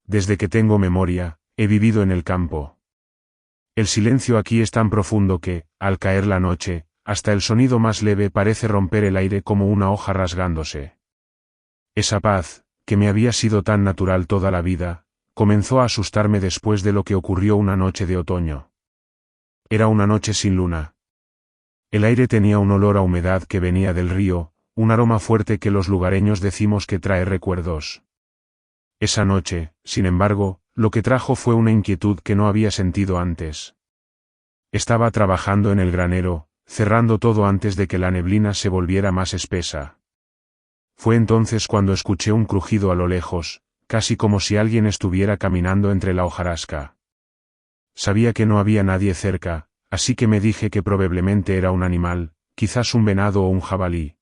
Desde que tengo memoria, he vivido en el campo. El silencio aquí es tan profundo que, al caer la noche, hasta el sonido más leve parece romper el aire como una hoja rasgándose. Esa paz, que me había sido tan natural toda la vida, comenzó a asustarme después de lo que ocurrió una noche de otoño. Era una noche sin luna. El aire tenía un olor a humedad que venía del río, un aroma fuerte que los lugareños decimos que trae recuerdos. Esa noche, sin embargo, lo que trajo fue una inquietud que no había sentido antes. Estaba trabajando en el granero, cerrando todo antes de que la neblina se volviera más espesa. Fue entonces cuando escuché un crujido a lo lejos, casi como si alguien estuviera caminando entre la hojarasca. Sabía que no había nadie cerca, así que me dije que probablemente era un animal, quizás un venado o un jabalí.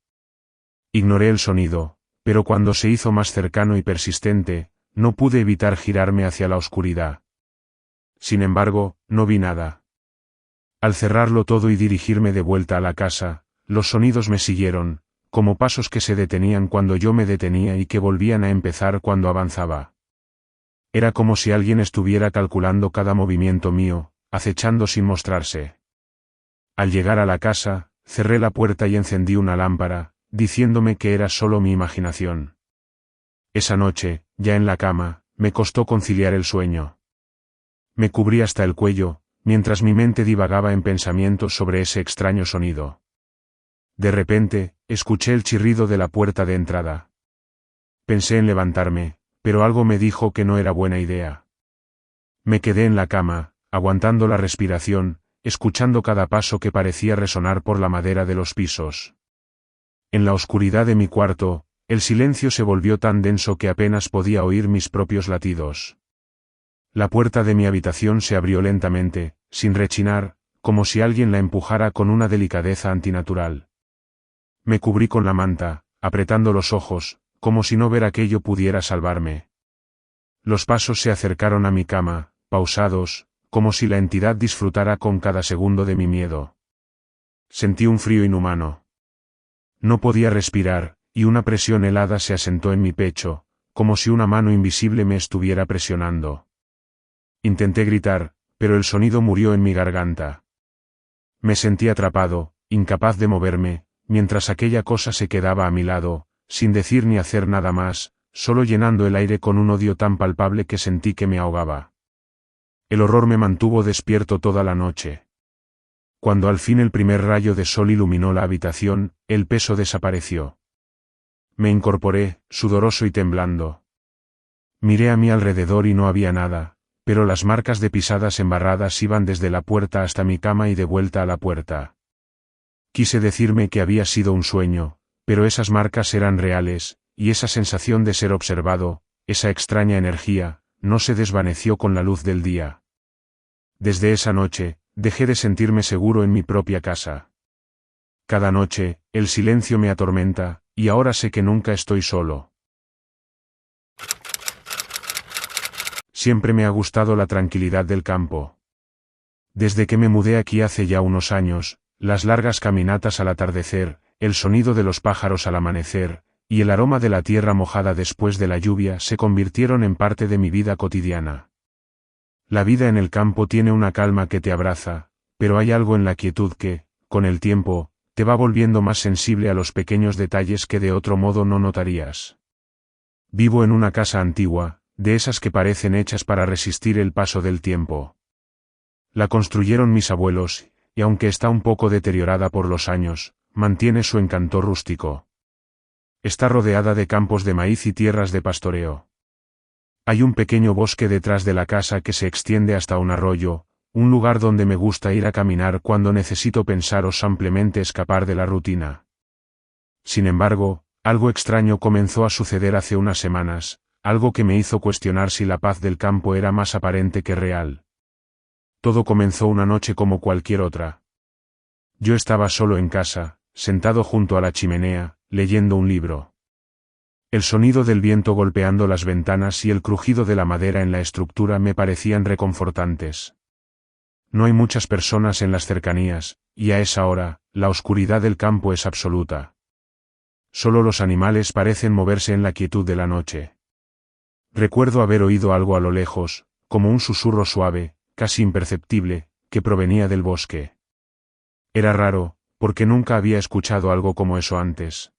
Ignoré el sonido, pero cuando se hizo más cercano y persistente, no pude evitar girarme hacia la oscuridad. Sin embargo, no vi nada. Al cerrarlo todo y dirigirme de vuelta a la casa, los sonidos me siguieron, como pasos que se detenían cuando yo me detenía y que volvían a empezar cuando avanzaba. Era como si alguien estuviera calculando cada movimiento mío, acechando sin mostrarse. Al llegar a la casa, cerré la puerta y encendí una lámpara, diciéndome que era solo mi imaginación. Esa noche, ya en la cama, me costó conciliar el sueño. Me cubrí hasta el cuello, mientras mi mente divagaba en pensamientos sobre ese extraño sonido. De repente, escuché el chirrido de la puerta de entrada. Pensé en levantarme, pero algo me dijo que no era buena idea. Me quedé en la cama, aguantando la respiración, escuchando cada paso que parecía resonar por la madera de los pisos. En la oscuridad de mi cuarto, el silencio se volvió tan denso que apenas podía oír mis propios latidos. La puerta de mi habitación se abrió lentamente, sin rechinar, como si alguien la empujara con una delicadeza antinatural. Me cubrí con la manta, apretando los ojos, como si no ver aquello pudiera salvarme. Los pasos se acercaron a mi cama, pausados, como si la entidad disfrutara con cada segundo de mi miedo. Sentí un frío inhumano. No podía respirar, y una presión helada se asentó en mi pecho, como si una mano invisible me estuviera presionando. Intenté gritar, pero el sonido murió en mi garganta. Me sentí atrapado, incapaz de moverme, mientras aquella cosa se quedaba a mi lado, sin decir ni hacer nada más, solo llenando el aire con un odio tan palpable que sentí que me ahogaba. El horror me mantuvo despierto toda la noche. Cuando al fin el primer rayo de sol iluminó la habitación, el peso desapareció. Me incorporé, sudoroso y temblando. Miré a mi alrededor y no había nada, pero las marcas de pisadas embarradas iban desde la puerta hasta mi cama y de vuelta a la puerta. Quise decirme que había sido un sueño, pero esas marcas eran reales, y esa sensación de ser observado, esa extraña energía, no se desvaneció con la luz del día. Desde esa noche, dejé de sentirme seguro en mi propia casa. Cada noche, el silencio me atormenta, y ahora sé que nunca estoy solo. Siempre me ha gustado la tranquilidad del campo. Desde que me mudé aquí hace ya unos años, las largas caminatas al atardecer, el sonido de los pájaros al amanecer, y el aroma de la tierra mojada después de la lluvia se convirtieron en parte de mi vida cotidiana. La vida en el campo tiene una calma que te abraza, pero hay algo en la quietud que, con el tiempo, te va volviendo más sensible a los pequeños detalles que de otro modo no notarías. Vivo en una casa antigua, de esas que parecen hechas para resistir el paso del tiempo. La construyeron mis abuelos, y aunque está un poco deteriorada por los años, mantiene su encanto rústico. Está rodeada de campos de maíz y tierras de pastoreo. Hay un pequeño bosque detrás de la casa que se extiende hasta un arroyo, un lugar donde me gusta ir a caminar cuando necesito pensar o simplemente escapar de la rutina. Sin embargo, algo extraño comenzó a suceder hace unas semanas, algo que me hizo cuestionar si la paz del campo era más aparente que real. Todo comenzó una noche como cualquier otra. Yo estaba solo en casa, sentado junto a la chimenea, leyendo un libro. El sonido del viento golpeando las ventanas y el crujido de la madera en la estructura me parecían reconfortantes. No hay muchas personas en las cercanías, y a esa hora, la oscuridad del campo es absoluta. Solo los animales parecen moverse en la quietud de la noche. Recuerdo haber oído algo a lo lejos, como un susurro suave, casi imperceptible, que provenía del bosque. Era raro, porque nunca había escuchado algo como eso antes.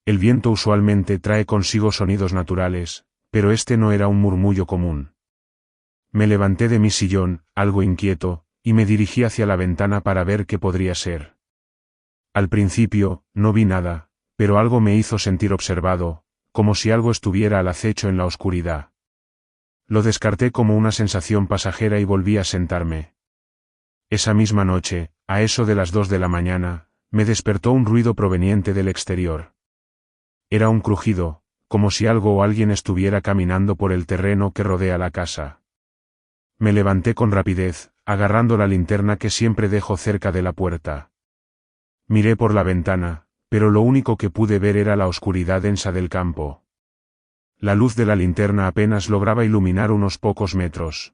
El viento usualmente trae consigo sonidos naturales, pero este no era un murmullo común. Me levanté de mi sillón, algo inquieto, y me dirigí hacia la ventana para ver qué podría ser. Al principio, no vi nada, pero algo me hizo sentir observado, como si algo estuviera al acecho en la oscuridad. Lo descarté como una sensación pasajera y volví a sentarme. Esa misma noche, a eso de las 2 de la mañana, me despertó un ruido proveniente del exterior. Era un crujido, como si algo o alguien estuviera caminando por el terreno que rodea la casa. Me levanté con rapidez, agarrando la linterna que siempre dejo cerca de la puerta. Miré por la ventana, pero lo único que pude ver era la oscuridad densa del campo. La luz de la linterna apenas lograba iluminar unos pocos metros.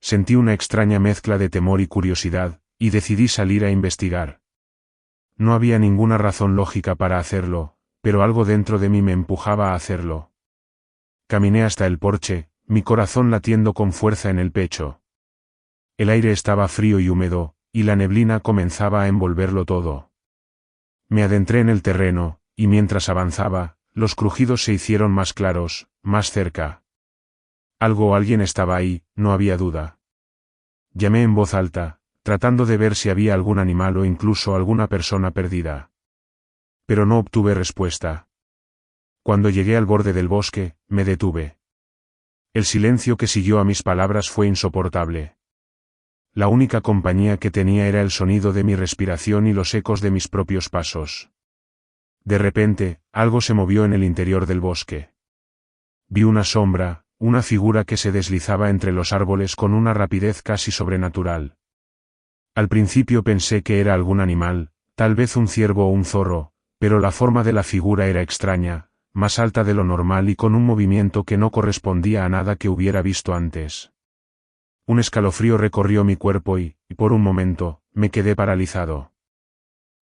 Sentí una extraña mezcla de temor y curiosidad, y decidí salir a investigar. No había ninguna razón lógica para hacerlo, pero algo dentro de mí me empujaba a hacerlo. Caminé hasta el porche, mi corazón latiendo con fuerza en el pecho. El aire estaba frío y húmedo, y la neblina comenzaba a envolverlo todo. Me adentré en el terreno, y mientras avanzaba, los crujidos se hicieron más claros, más cerca. Algo o alguien estaba ahí, no había duda. Llamé en voz alta, tratando de ver si había algún animal o incluso alguna persona perdida. Pero no obtuve respuesta. Cuando llegué al borde del bosque, me detuve. El silencio que siguió a mis palabras fue insoportable. La única compañía que tenía era el sonido de mi respiración y los ecos de mis propios pasos. De repente, algo se movió en el interior del bosque. Vi una sombra, una figura que se deslizaba entre los árboles con una rapidez casi sobrenatural. Al principio pensé que era algún animal, tal vez un ciervo o un zorro, pero la forma de la figura era extraña, más alta de lo normal y con un movimiento que no correspondía a nada que hubiera visto antes. Un escalofrío recorrió mi cuerpo y, por un momento, me quedé paralizado.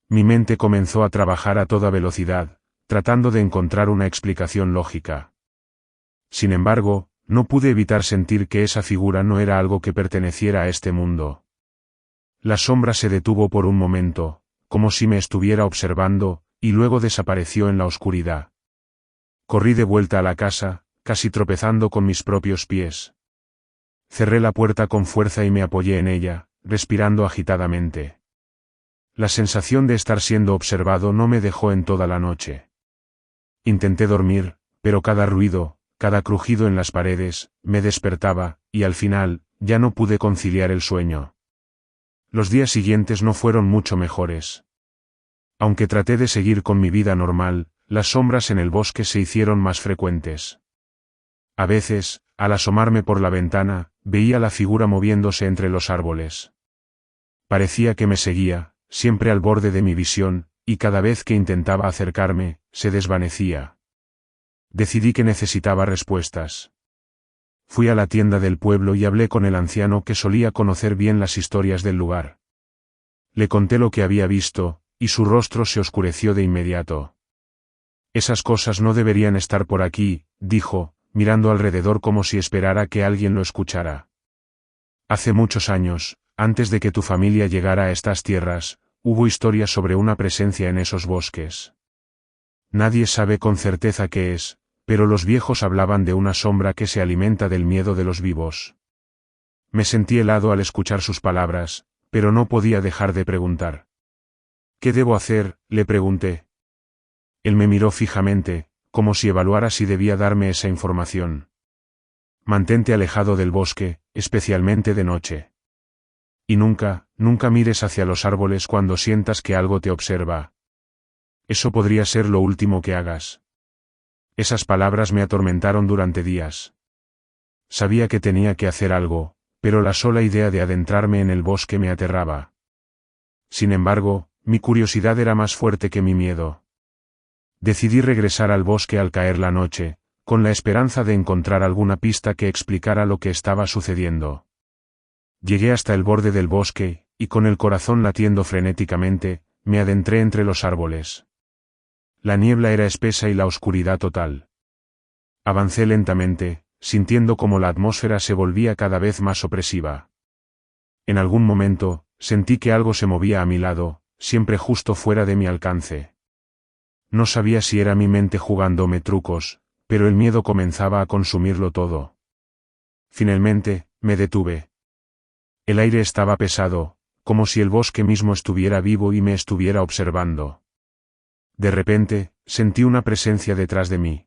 Mi mente comenzó a trabajar a toda velocidad, tratando de encontrar una explicación lógica. Sin embargo, no pude evitar sentir que esa figura no era algo que perteneciera a este mundo. La sombra se detuvo por un momento, como si me estuviera observando, y luego desapareció en la oscuridad. Corrí de vuelta a la casa, casi tropezando con mis propios pies. Cerré la puerta con fuerza y me apoyé en ella, respirando agitadamente. La sensación de estar siendo observado no me dejó en toda la noche. Intenté dormir, pero cada ruido, cada crujido en las paredes, me despertaba, y al final, ya no pude conciliar el sueño. Los días siguientes no fueron mucho mejores. Aunque traté de seguir con mi vida normal, las sombras en el bosque se hicieron más frecuentes. A veces, al asomarme por la ventana, veía la figura moviéndose entre los árboles. Parecía que me seguía, siempre al borde de mi visión, y cada vez que intentaba acercarme, se desvanecía. Decidí que necesitaba respuestas. Fui a la tienda del pueblo y hablé con el anciano que solía conocer bien las historias del lugar. Le conté lo que había visto, y su rostro se oscureció de inmediato. Esas cosas no deberían estar por aquí, dijo, mirando alrededor como si esperara que alguien lo escuchara. Hace muchos años, antes de que tu familia llegara a estas tierras, hubo historias sobre una presencia en esos bosques. Nadie sabe con certeza qué es, pero los viejos hablaban de una sombra que se alimenta del miedo de los vivos. Me sentí helado al escuchar sus palabras, pero no podía dejar de preguntar. ¿Qué debo hacer?, le pregunté. Él me miró fijamente, como si evaluara si debía darme esa información. Mantente alejado del bosque, especialmente de noche. Y nunca mires hacia los árboles cuando sientas que algo te observa. Eso podría ser lo último que hagas. Esas palabras me atormentaron durante días. Sabía que tenía que hacer algo, pero la sola idea de adentrarme en el bosque me aterraba. Sin embargo, mi curiosidad era más fuerte que mi miedo. Decidí regresar al bosque al caer la noche, con la esperanza de encontrar alguna pista que explicara lo que estaba sucediendo. Llegué hasta el borde del bosque, y con el corazón latiendo frenéticamente, me adentré entre los árboles. La niebla era espesa y la oscuridad total. Avancé lentamente, sintiendo como la atmósfera se volvía cada vez más opresiva. En algún momento, sentí que algo se movía a mi lado, siempre justo fuera de mi alcance. No sabía si era mi mente jugándome trucos, pero el miedo comenzaba a consumirlo todo. Finalmente, me detuve. El aire estaba pesado, como si el bosque mismo estuviera vivo y me estuviera observando. De repente, sentí una presencia detrás de mí.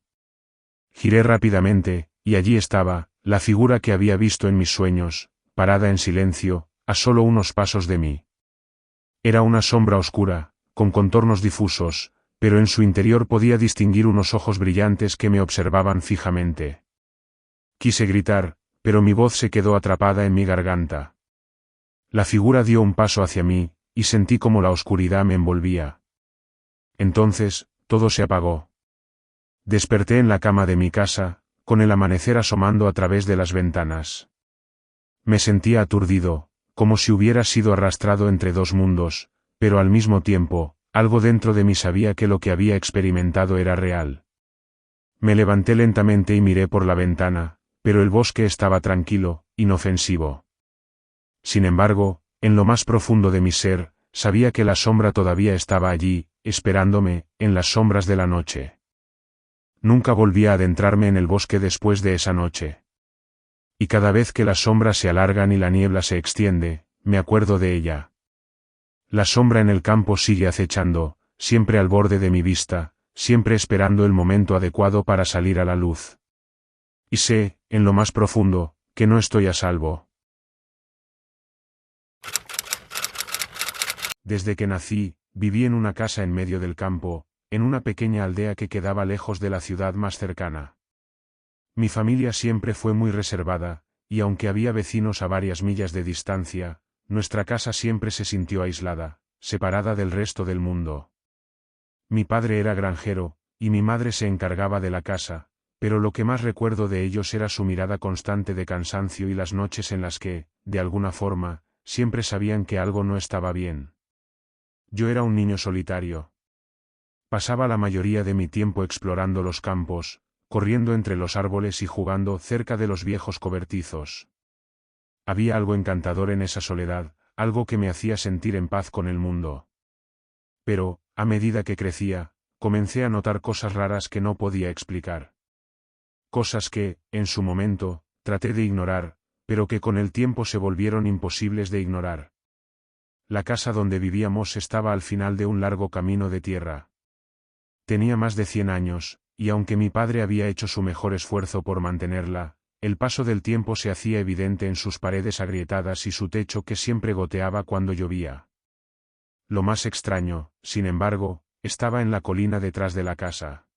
Giré rápidamente, y allí estaba, la figura que había visto en mis sueños, parada en silencio, a solo unos pasos de mí. Era una sombra oscura, con contornos difusos, pero en su interior podía distinguir unos ojos brillantes que me observaban fijamente. Quise gritar, pero mi voz se quedó atrapada en mi garganta. La figura dio un paso hacia mí, y sentí como la oscuridad me envolvía. Entonces, todo se apagó. Desperté en la cama de mi casa, con el amanecer asomando a través de las ventanas. Me sentía aturdido, como si hubiera sido arrastrado entre dos mundos, pero al mismo tiempo, algo dentro de mí sabía que lo que había experimentado era real. Me levanté lentamente y miré por la ventana, pero el bosque estaba tranquilo, inofensivo. Sin embargo, en lo más profundo de mi ser, sabía que la sombra todavía estaba allí, esperándome, en las sombras de la noche. Nunca volví a adentrarme en el bosque después de esa noche. Y cada vez que las sombras se alargan y la niebla se extiende, me acuerdo de ella. La sombra en el campo sigue acechando, siempre al borde de mi vista, siempre esperando el momento adecuado para salir a la luz. Y sé, en lo más profundo, que no estoy a salvo. Desde que nací, viví en una casa en medio del campo, en una pequeña aldea que quedaba lejos de la ciudad más cercana. Mi familia siempre fue muy reservada, y aunque había vecinos a varias millas de distancia, nuestra casa siempre se sintió aislada, separada del resto del mundo. Mi padre era granjero, y mi madre se encargaba de la casa, pero lo que más recuerdo de ellos era su mirada constante de cansancio y las noches en las que, de alguna forma, siempre sabían que algo no estaba bien. Yo era un niño solitario. Pasaba la mayoría de mi tiempo explorando los campos, corriendo entre los árboles y jugando cerca de los viejos cobertizos. Había algo encantador en esa soledad, algo que me hacía sentir en paz con el mundo. Pero, a medida que crecía, comencé a notar cosas raras que no podía explicar. Cosas que, en su momento, traté de ignorar, pero que con el tiempo se volvieron imposibles de ignorar. La casa donde vivíamos estaba al final de un largo camino de tierra. Tenía más de 100 años, y aunque mi padre había hecho su mejor esfuerzo por mantenerla, el paso del tiempo se hacía evidente en sus paredes agrietadas y su techo que siempre goteaba cuando llovía. Lo más extraño, sin embargo, estaba en la colina detrás de la casa.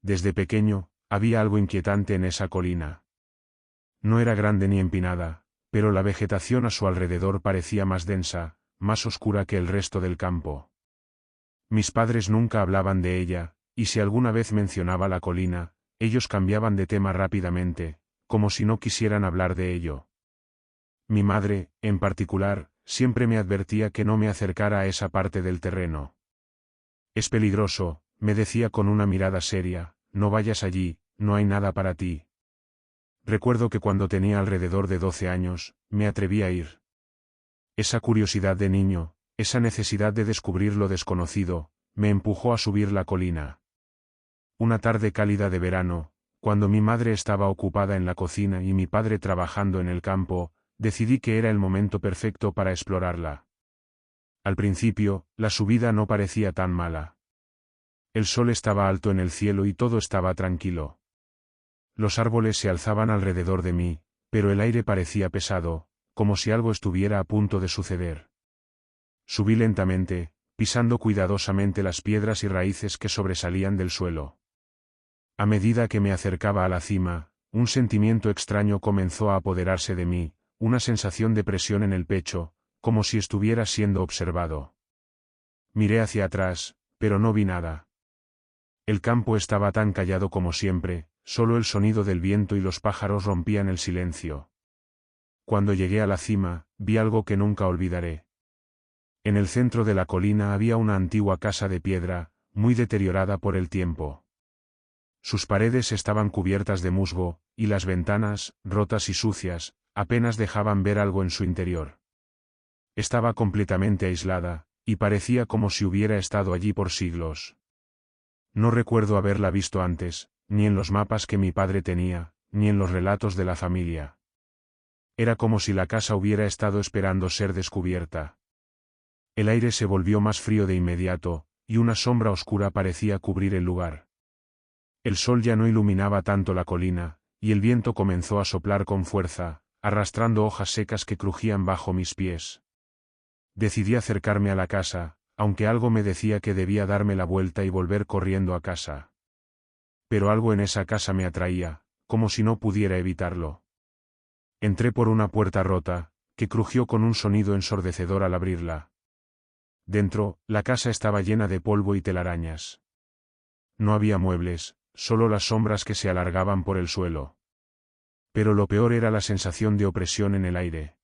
Desde pequeño, había algo inquietante en esa colina. No era grande ni empinada, pero la vegetación a su alrededor parecía más densa, más oscura que el resto del campo. Mis padres nunca hablaban de ella, y si alguna vez mencionaba la colina, ellos cambiaban de tema rápidamente, como si no quisieran hablar de ello. Mi madre, en particular, siempre me advertía que no me acercara a esa parte del terreno. Es peligroso, me decía con una mirada seria, no vayas allí, no hay nada para ti. Recuerdo que cuando tenía alrededor de 12 años, me atreví a ir. Esa curiosidad de niño, esa necesidad de descubrir lo desconocido, me empujó a subir la colina. Una tarde cálida de verano, cuando mi madre estaba ocupada en la cocina y mi padre trabajando en el campo, decidí que era el momento perfecto para explorarla. Al principio, la subida no parecía tan mala. El sol estaba alto en el cielo y todo estaba tranquilo. Los árboles se alzaban alrededor de mí, pero el aire parecía pesado, como si algo estuviera a punto de suceder. Subí lentamente, pisando cuidadosamente las piedras y raíces que sobresalían del suelo. A medida que me acercaba a la cima, un sentimiento extraño comenzó a apoderarse de mí, una sensación de presión en el pecho, como si estuviera siendo observado. Miré hacia atrás, pero no vi nada. El campo estaba tan callado como siempre, solo el sonido del viento y los pájaros rompían el silencio. Cuando llegué a la cima, vi algo que nunca olvidaré. En el centro de la colina había una antigua casa de piedra, muy deteriorada por el tiempo. Sus paredes estaban cubiertas de musgo, y las ventanas, rotas y sucias, apenas dejaban ver algo en su interior. Estaba completamente aislada, y parecía como si hubiera estado allí por siglos. No recuerdo haberla visto antes, ni en los mapas que mi padre tenía, ni en los relatos de la familia. Era como si la casa hubiera estado esperando ser descubierta. El aire se volvió más frío de inmediato, y una sombra oscura parecía cubrir el lugar. El sol ya no iluminaba tanto la colina, y el viento comenzó a soplar con fuerza, arrastrando hojas secas que crujían bajo mis pies. Decidí acercarme a la casa, aunque algo me decía que debía darme la vuelta y volver corriendo a casa. Pero algo en esa casa me atraía, como si no pudiera evitarlo. Entré por una puerta rota, que crujió con un sonido ensordecedor al abrirla. Dentro, la casa estaba llena de polvo y telarañas. No había muebles, solo las sombras que se alargaban por el suelo. Pero lo peor era la sensación de opresión en el aire.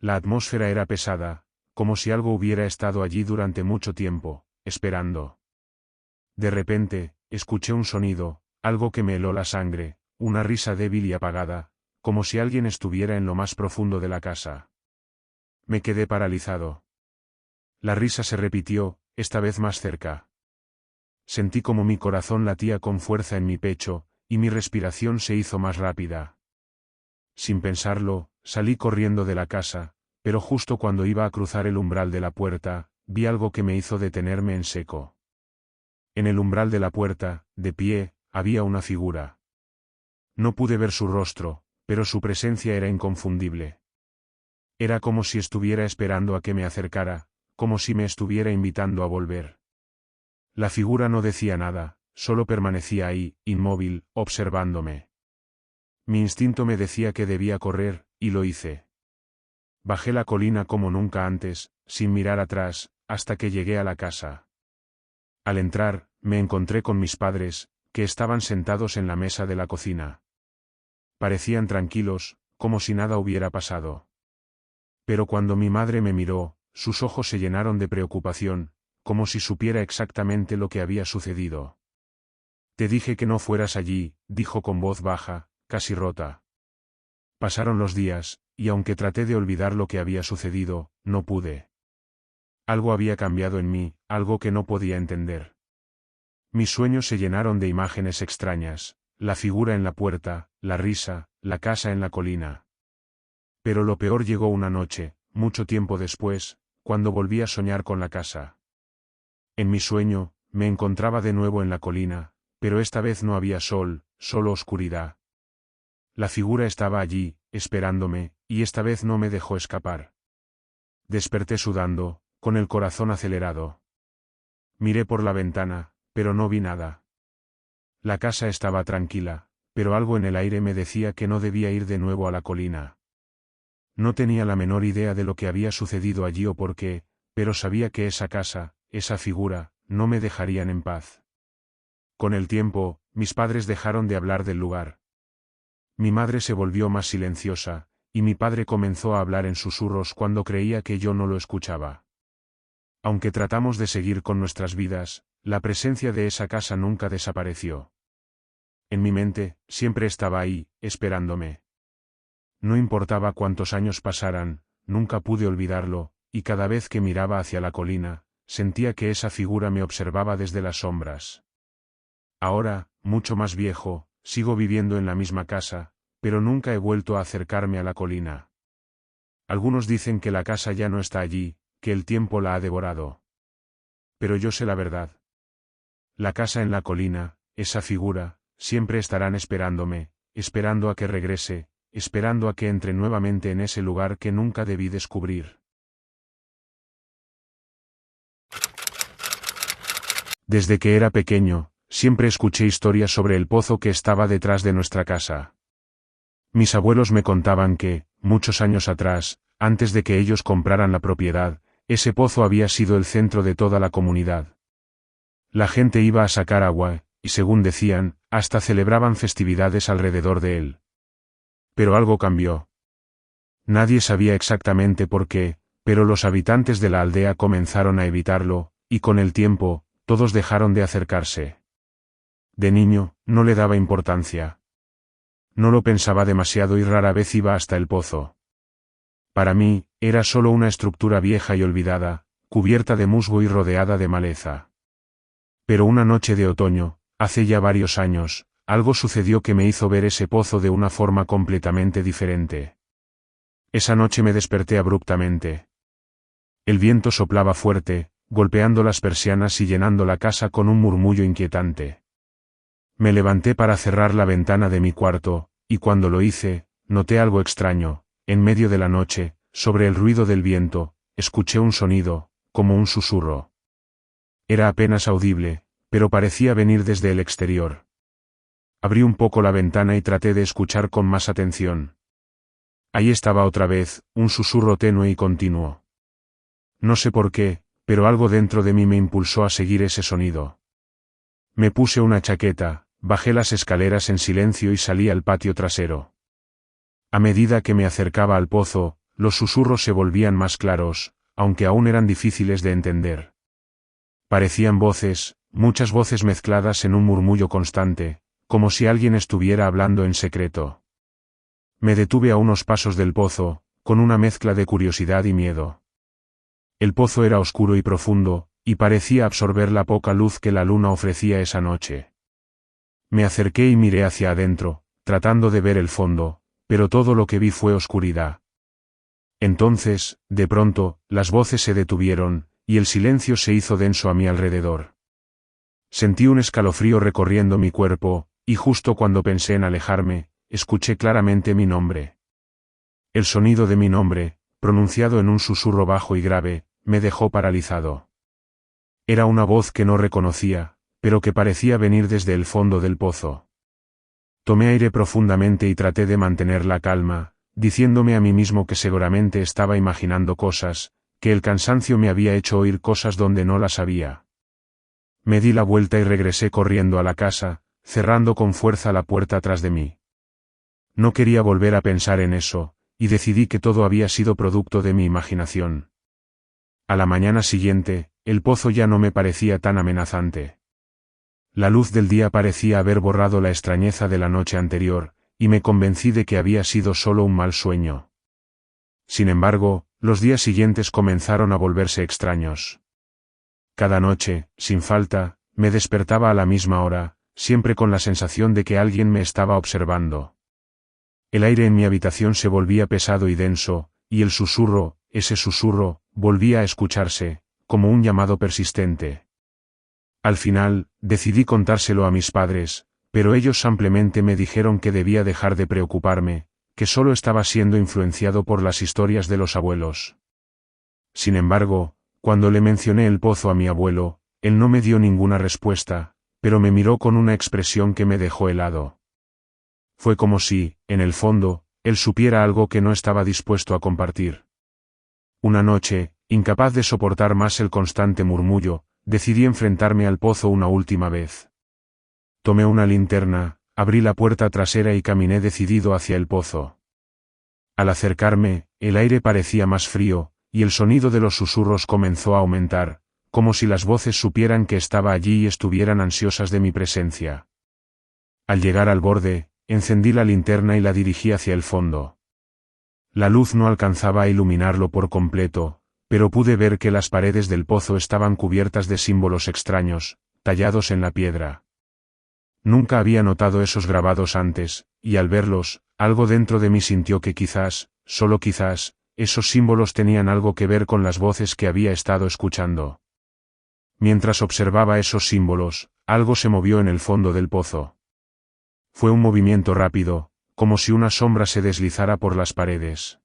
La atmósfera era pesada, como si algo hubiera estado allí durante mucho tiempo, esperando. De repente, escuché un sonido, algo que me heló la sangre, una risa débil y apagada, como si alguien estuviera en lo más profundo de la casa. Me quedé paralizado. La risa se repitió, esta vez más cerca. Sentí como mi corazón latía con fuerza en mi pecho, y mi respiración se hizo más rápida. Sin pensarlo, salí corriendo de la casa, pero justo cuando iba a cruzar el umbral de la puerta, vi algo que me hizo detenerme en seco. En el umbral de la puerta, de pie, había una figura. No pude ver su rostro, pero su presencia era inconfundible. Era como si estuviera esperando a que me acercara, como si me estuviera invitando a volver. La figura no decía nada, solo permanecía ahí, inmóvil, observándome. Mi instinto me decía que debía correr, y lo hice. Bajé la colina como nunca antes, sin mirar atrás, hasta que llegué a la casa. Al entrar, me encontré con mis padres, que estaban sentados en la mesa de la cocina. Parecían tranquilos, como si nada hubiera pasado. Pero cuando mi madre me miró, sus ojos se llenaron de preocupación, como si supiera exactamente lo que había sucedido. Te dije que no fueras allí, dijo con voz baja, casi rota. Pasaron los días, y aunque traté de olvidar lo que había sucedido, no pude. Algo había cambiado en mí, algo que no podía entender. Mis sueños se llenaron de imágenes extrañas, la figura en la puerta, la risa, la casa en la colina. Pero lo peor llegó una noche, mucho tiempo después, cuando volví a soñar con la casa. En mi sueño, me encontraba de nuevo en la colina, pero esta vez no había sol, solo oscuridad. La figura estaba allí, esperándome, y esta vez no me dejó escapar. Desperté sudando, con el corazón acelerado. Miré por la ventana, pero no vi nada. La casa estaba tranquila, pero algo en el aire me decía que no debía ir de nuevo a la colina. No tenía la menor idea de lo que había sucedido allí o por qué, pero sabía que esa casa, esa figura, no me dejarían en paz. Con el tiempo, mis padres dejaron de hablar del lugar. Mi madre se volvió más silenciosa, y mi padre comenzó a hablar en susurros cuando creía que yo no lo escuchaba. Aunque tratamos de seguir con nuestras vidas, la presencia de esa casa nunca desapareció. En mi mente, siempre estaba ahí, esperándome. No importaba cuántos años pasaran, nunca pude olvidarlo, y cada vez que miraba hacia la colina, sentía que esa figura me observaba desde las sombras. Ahora, mucho más viejo, sigo viviendo en la misma casa, pero nunca he vuelto a acercarme a la colina. Algunos dicen que la casa ya no está allí, que el tiempo la ha devorado. Pero yo sé la verdad. La casa en la colina, esa figura, siempre estarán esperándome, esperando a que regrese, esperando a que entre nuevamente en ese lugar que nunca debí descubrir. Desde que era pequeño, siempre escuché historias sobre el pozo que estaba detrás de nuestra casa. Mis abuelos me contaban que, muchos años atrás, antes de que ellos compraran la propiedad, ese pozo había sido el centro de toda la comunidad. La gente iba a sacar agua, y según decían, hasta celebraban festividades alrededor de él. Pero algo cambió. Nadie sabía exactamente por qué, pero los habitantes de la aldea comenzaron a evitarlo, y con el tiempo, todos dejaron de acercarse. De niño, no le daba importancia. No lo pensaba demasiado y rara vez iba hasta el pozo. Para mí, era solo una estructura vieja y olvidada, cubierta de musgo y rodeada de maleza. Pero una noche de otoño, hace ya varios años, algo sucedió que me hizo ver ese pozo de una forma completamente diferente. Esa noche me desperté abruptamente. El viento soplaba fuerte, golpeando las persianas y llenando la casa con un murmullo inquietante. Me levanté para cerrar la ventana de mi cuarto, y cuando lo hice, noté algo extraño. En medio de la noche, sobre el ruido del viento, escuché un sonido, como un susurro. Era apenas audible, pero parecía venir desde el exterior. Abrí un poco la ventana y traté de escuchar con más atención. Ahí estaba otra vez, un susurro tenue y continuo. No sé por qué, pero algo dentro de mí me impulsó a seguir ese sonido. Me puse una chaqueta, bajé las escaleras en silencio y salí al patio trasero. A medida que me acercaba al pozo, los susurros se volvían más claros, aunque aún eran difíciles de entender. Parecían voces, muchas voces mezcladas en un murmullo constante, como si alguien estuviera hablando en secreto. Me detuve a unos pasos del pozo, con una mezcla de curiosidad y miedo. El pozo era oscuro y profundo, y parecía absorber la poca luz que la luna ofrecía esa noche. Me acerqué y miré hacia adentro, tratando de ver el fondo, pero todo lo que vi fue oscuridad. Entonces, de pronto, las voces se detuvieron, y el silencio se hizo denso a mi alrededor. Sentí un escalofrío recorriendo mi cuerpo, y justo cuando pensé en alejarme, escuché claramente mi nombre. El sonido de mi nombre, pronunciado en un susurro bajo y grave, me dejó paralizado. Era una voz que no reconocía, pero que parecía venir desde el fondo del pozo. Tomé aire profundamente y traté de mantener la calma, diciéndome a mí mismo que seguramente estaba imaginando cosas, que el cansancio me había hecho oír cosas donde no las había. Me di la vuelta y regresé corriendo a la casa, cerrando con fuerza la puerta tras de mí. No quería volver a pensar en eso, y decidí que todo había sido producto de mi imaginación. A la mañana siguiente, el pozo ya no me parecía tan amenazante. La luz del día parecía haber borrado la extrañeza de la noche anterior, y me convencí de que había sido solo un mal sueño. Sin embargo, los días siguientes comenzaron a volverse extraños. Cada noche, sin falta, me despertaba a la misma hora, siempre con la sensación de que alguien me estaba observando. El aire en mi habitación se volvía pesado y denso, y el susurro, ese susurro, volvía a escucharse, como un llamado persistente. Al final, decidí contárselo a mis padres, pero ellos simplemente me dijeron que debía dejar de preocuparme, que solo estaba siendo influenciado por las historias de los abuelos. Sin embargo, cuando le mencioné el pozo a mi abuelo, él no me dio ninguna respuesta, pero me miró con una expresión que me dejó helado. Fue como si, en el fondo, él supiera algo que no estaba dispuesto a compartir. Una noche, incapaz de soportar más el constante murmullo, decidí enfrentarme al pozo una última vez. Tomé una linterna, abrí la puerta trasera y caminé decidido hacia el pozo. Al acercarme, el aire parecía más frío, y el sonido de los susurros comenzó a aumentar, como si las voces supieran que estaba allí y estuvieran ansiosas de mi presencia. Al llegar al borde, encendí la linterna y la dirigí hacia el fondo. La luz no alcanzaba a iluminarlo por completo, pero pude ver que las paredes del pozo estaban cubiertas de símbolos extraños, tallados en la piedra. Nunca había notado esos grabados antes, y al verlos, algo dentro de mí sintió que quizás, solo quizás, esos símbolos tenían algo que ver con las voces que había estado escuchando. Mientras observaba esos símbolos, algo se movió en el fondo del pozo. Fue un movimiento rápido, como si una sombra se deslizara por las paredes.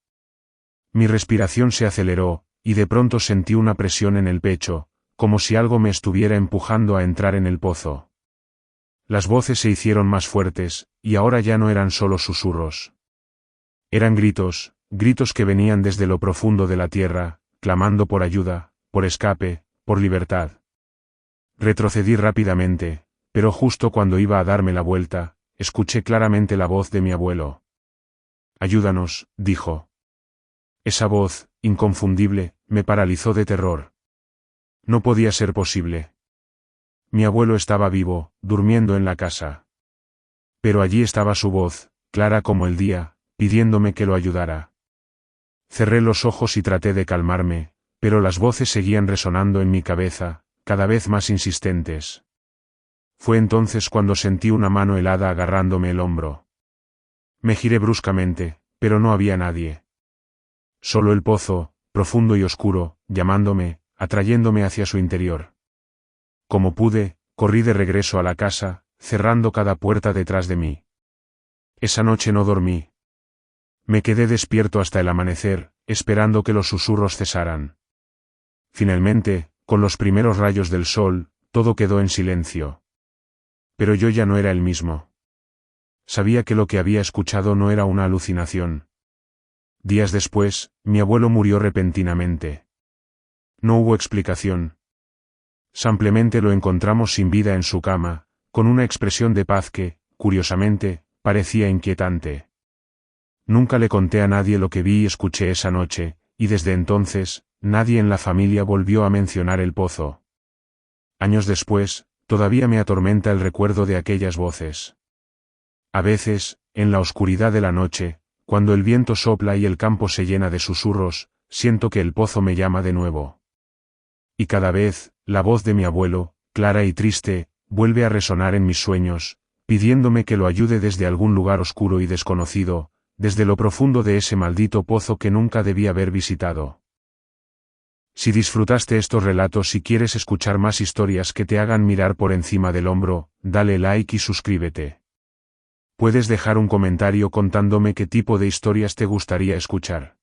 Mi respiración se aceleró, y de pronto sentí una presión en el pecho, como si algo me estuviera empujando a entrar en el pozo. Las voces se hicieron más fuertes, y ahora ya no eran solo susurros. Eran gritos, gritos que venían desde lo profundo de la tierra, clamando por ayuda, por escape, por libertad. Retrocedí rápidamente, pero justo cuando iba a darme la vuelta, escuché claramente la voz de mi abuelo. «Ayúdanos», dijo. Esa voz, inconfundible, me paralizó de terror. No podía ser posible. mi abuelo estaba vivo, durmiendo en la casa. Pero allí estaba su voz, clara como el día, pidiéndome que lo ayudara. Cerré los ojos y traté de calmarme, pero las voces seguían resonando en mi cabeza, cada vez más insistentes. Fue entonces cuando sentí una mano helada agarrándome el hombro. Me giré bruscamente, pero no había nadie. Solo el pozo, profundo y oscuro, llamándome, atrayéndome hacia su interior. Como pude, corrí de regreso a la casa, cerrando cada puerta detrás de mí. Esa noche no dormí. Me quedé despierto hasta el amanecer, esperando que los susurros cesaran. Finalmente, con los primeros rayos del sol, todo quedó en silencio. Pero yo ya no era el mismo. Sabía que lo que había escuchado no era una alucinación. Días después, mi abuelo murió repentinamente. No hubo explicación. Simplemente lo encontramos sin vida en su cama, con una expresión de paz que, curiosamente, parecía inquietante. Nunca le conté a nadie lo que vi y escuché esa noche, y desde entonces, nadie en la familia volvió a mencionar el pozo. Años después, todavía me atormenta el recuerdo de aquellas voces. A veces, en la oscuridad de la noche, cuando el viento sopla y el campo se llena de susurros, siento que el pozo me llama de nuevo. Y cada vez, la voz de mi abuelo, clara y triste, vuelve a resonar en mis sueños, pidiéndome que lo ayude desde algún lugar oscuro y desconocido, desde lo profundo de ese maldito pozo que nunca debí haber visitado. Si disfrutaste estos relatos y quieres escuchar más historias que te hagan mirar por encima del hombro, dale like y suscríbete. Puedes dejar un comentario contándome qué tipo de historias te gustaría escuchar.